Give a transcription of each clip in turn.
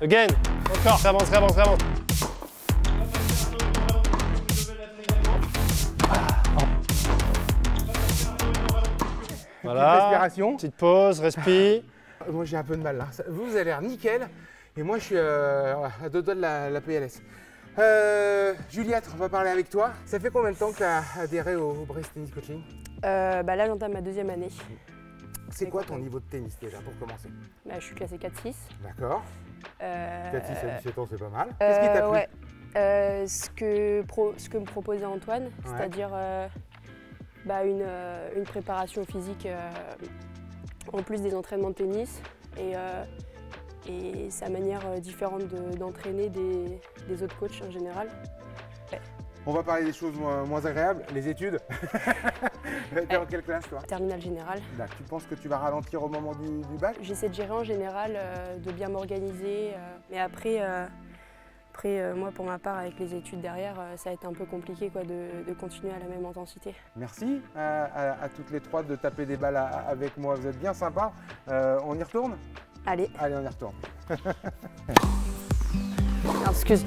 Again. Encore. Ça avance, ça avance, ça avance. Voilà. Respiration. Petite pause, respi. Moi j'ai un peu de mal là. Vous avez l'air nickel et moi je suis à deux doigts de la PLS. Juliette, on va parler avec toi. Ça fait combien de temps que tu as adhéré au Brest Tennis Coaching? Là, j'entame ma 2e année. C'est quoi ton niveau de tennis déjà pour commencer? Je suis classée 4-6. D'accord. 4-6 à 17 ans, c'est pas mal. Qu'est-ce qui t'a plu? Ouais. Ce que me proposait Antoine, Ouais. c'est-à-dire une préparation physique en plus des entraînements de tennis et sa manière différente d'entraîner des autres coachs en général. Ouais. On va parler des choses moins agréables, les études. T'es en quelle classe toi? Terminale générale. Là, tu penses que tu vas ralentir au moment du bac? J'essaie de gérer en général, de bien m'organiser, mais après, moi pour ma part avec les études derrière, ça a été un peu compliqué quoi, de continuer à la même intensité. Merci à toutes les trois de taper des balles avec moi, vous êtes bien sympas. On y retourne? Allez, Allez, on y retourne. alors, excuse.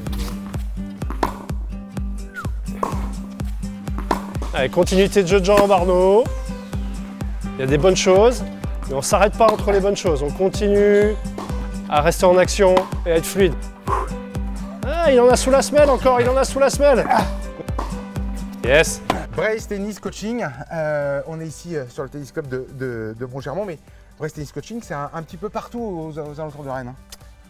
Allez, continuité de jeu de jambes, Arnaud. Il y a des bonnes choses, mais on ne s'arrête pas entre les bonnes choses. On continue à rester en action et à être fluide. Ah, il en a sous la semelle encore, il en a sous la semelle. Yes. Brest Tennis Coaching, on est ici sur le tennis club de Montgermont, mais Brest Tennis Coaching, c'est un petit peu partout aux alentours de Rennes. Hein.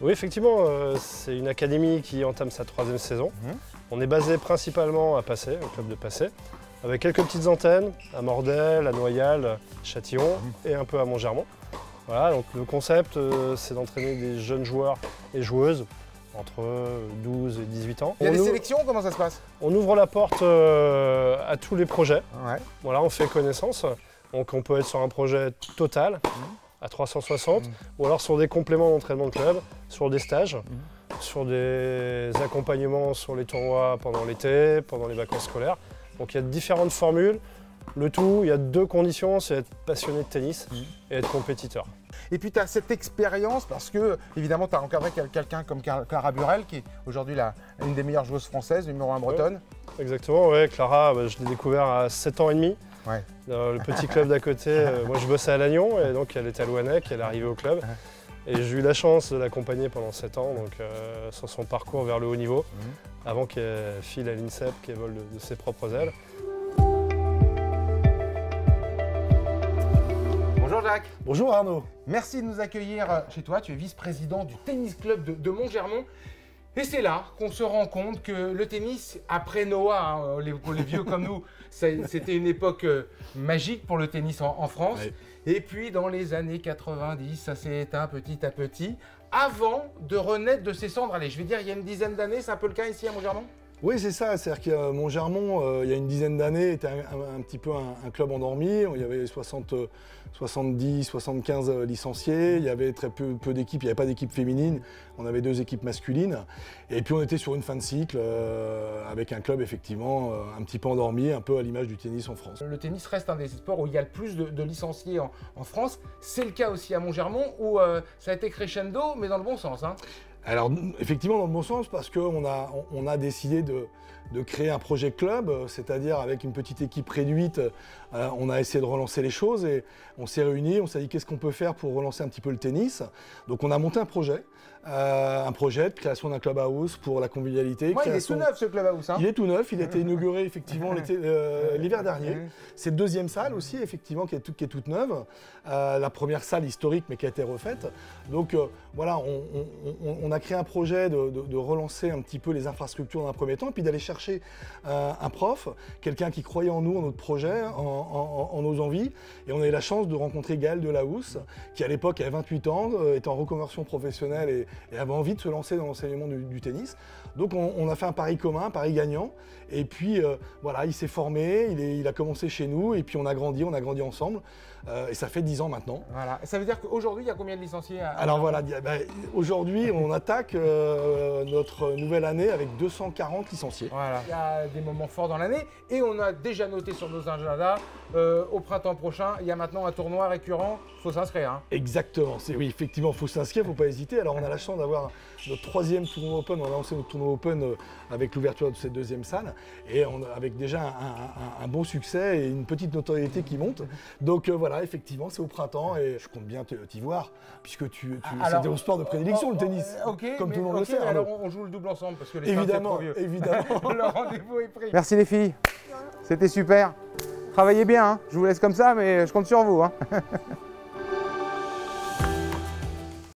Oui, effectivement, c'est une académie qui entame sa 3e saison. On est basé principalement à Passé, au club de Passé, avec quelques petites antennes à Mordel, à Noyal, Châtillon et un peu à Montgermont. Voilà, donc le concept, c'est d'entraîner des jeunes joueurs et joueuses entre 12 et 18 ans. Il y a des sélections, comment ça se passe? On ouvre la porte à tous les projets. Ouais. Voilà, on fait connaissance. Donc on peut être sur un projet total, à 360, ou alors sur des compléments d'entraînement de club, sur des stages, sur des accompagnements sur les tournois pendant l'été, pendant les vacances scolaires. Donc il y a différentes formules. Le tout, il y a 2 conditions, c'est être passionné de tennis et être compétiteur. Et puis tu as cette expérience parce que, évidemment, tu as encadré quelqu'un comme Clara Burel, qui est aujourd'hui une des meilleures joueuses françaises, numéro 1 bretonne. Ouais, exactement, ouais. Clara, je l'ai découvert à 7 ans et demi. Ouais. Dans le petit club d'à côté, moi je bossais à Lannion et donc elle était à Louannec, elle est arrivée au club. Et j'ai eu la chance de l'accompagner pendant 7 ans donc, sur son parcours vers le haut niveau, avant qu'elle file à l'INSEP, qu'elle vole de ses propres ailes. Bonjour Jacques. Bonjour Arnaud. Merci de nous accueillir chez toi. Tu es vice-président du tennis club de Montgermont. Et c'est là qu'on se rend compte que le tennis, après Noah, pour les vieux comme nous, c'était une époque magique pour le tennis en France. Ouais. Et puis dans les années 90, ça s'est éteint petit à petit, avant de renaître de ses cendres. Allez, je vais dire, il y a une dizaine d'années, c'est un peu le cas ici à Montgermont? Oui, c'est ça. C'est-à-dire que Montgermont, il y a une dizaine d'années, était un petit peu un club endormi. Il y avait 70, 75 licenciés. Il y avait très peu d'équipes. Il n'y avait pas d'équipe féminine. On avait 2 équipes masculines. Et puis on était sur une fin de cycle avec un club effectivement un petit peu endormi, un peu à l'image du tennis en France. Le tennis reste un des sports où il y a le plus de licenciés en France. C'est le cas aussi à Montgermont où ça a été crescendo, mais dans le bon sens. Hein. Alors effectivement dans le bon sens parce qu'on a décidé de créer un projet club, c'est-à-dire avec une petite équipe réduite, on a essayé de relancer les choses et on s'est réunis, on s'est dit qu'est-ce qu'on peut faire pour relancer un petit peu le tennis. Donc on a monté un projet de création d'un clubhouse pour la convivialité. Ouais, il est tout neuf ce clubhouse. Hein. Il est tout neuf, il a été inauguré effectivement l'hiver dernier. C'est la 2e salle aussi effectivement qui est toute neuve. La première salle historique mais qui a été refaite. Donc voilà, on a créé un projet de relancer un petit peu les infrastructures dans un premier temps et puis d'aller chercher un prof, quelqu'un qui croyait en nous, en notre projet, en nos envies. Et on a eu la chance de rencontrer Gaël Delahousse qui à l'époque avait 28 ans, était en reconversion professionnelle et avait envie de se lancer dans l'enseignement du tennis. Donc on a fait un pari commun, un pari gagnant. Et puis voilà, il s'est formé, il a commencé chez nous et puis on a grandi ensemble. Et ça fait 10 ans maintenant. Voilà. Ça veut dire qu'aujourd'hui, il y a combien de licenciés Alors voilà, aujourd'hui, on attaque notre nouvelle année avec 240 licenciés. Voilà. Il y a des moments forts dans l'année et on a déjà noté sur nos agendas, au printemps prochain, il y a maintenant un tournoi récurrent, il faut s'inscrire. Hein. Exactement, oui, effectivement, il faut s'inscrire, il ne faut pas hésiter. Alors on a la chance d'avoir notre 3e tournoi Open. On a lancé notre tournoi Open avec l'ouverture de cette 2e salle et avec déjà un bon succès et une petite notoriété qui monte. Donc voilà, effectivement, c'est au printemps et je compte bien t'y voir puisque c'est ton sport de prédilection, le tennis. Comme tout le monde le sait. Alors on joue le double ensemble parce que les évidemment, c'est trop vieux. évidemment. Le rendez-vous est pris. Merci les filles, c'était super. Travaillez bien, hein. Je vous laisse comme ça, mais je compte sur vous. Hein.